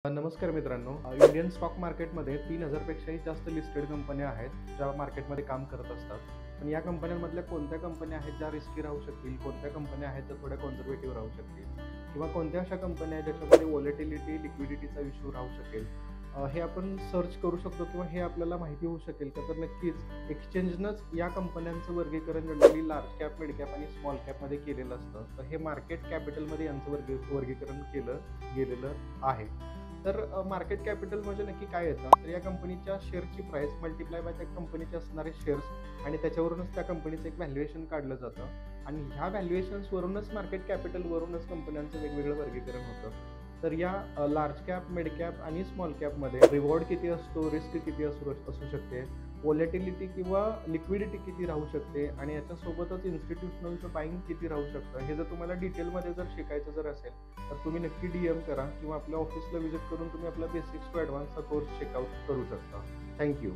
नमस्कार मित्रांनो, Indian stock मार्केटमध्ये 3,000 पेक्षाही जास्त लिस्टेड कंपन्या आहेत, ज्या मार्केटमध्ये काम करत असतात. पण या कंपन्यांमधल्या कोणत्या कंपन्या आहेत ज्या रिस्की राहू शकतील, कोणत्या कंपन्या आहेत ज्या थोड्या कॉन्झर्वेटिव्ह राहू शकतील किंवा कोणत्या अशा कंपन्या आहेत ज्याच्यामध्ये व्हॉलेटिलिटी, लिक्विडिटीचा इश्यू राहू शकेल, हे आपण सर्च करू शकतो किंवा हे आपल्याला माहिती होऊ शकेल का? तर नक्कीच एक्सचेंजनंच या कंपन्यांचं वर्गीकरण generally large cap, mid cap आणि स्मॉल कॅपमध्ये केलेलं असतं. तर हे मार्केट कॅपिटलमध्ये यांचं वर्गीकरण केलं गेलेलं आहे. तर मार्केट कॅपिटल म्हणजे नक्की काय येतं? तर या कंपनीच्या शेअरची प्राइस मल्टिप्लाय बाय त्या कंपनीचे असणारे शेअर्स आणि त्याच्यावरूनच त्या कंपनीचं एक व्हॅल्युएशन काढलं जातं आणि ह्या व्हॅल्युएशन्सवरूनच मार्केट कॅपिटलवरूनच कंपन्यांचं वेगवेगळं वर्गीकरण होतं. तर या लार्ज कॅप, मिड कॅप आणि स्मॉल कॅपमध्ये रिवॉर्ड किती असतो, रिस्क किती असू शकते, व्हॉलेटिलिटी किंवा लिक्विडिटी किती राहू शकते आणि याच्यासोबतच इन्स्टिट्यूशनलचं बाईंग किती राहू शकतं, हे जर तुम्हाला डिटेलमध्ये शिकायचं असेल तर तुम्ही नक्की DM करा किंवा आपल्या ऑफिसला व्हिजिट करून तुम्ही आपला बेसिक्स टू ॲडव्हान्सचा कोर्स चेकआउट करू शकता. थँक्यू.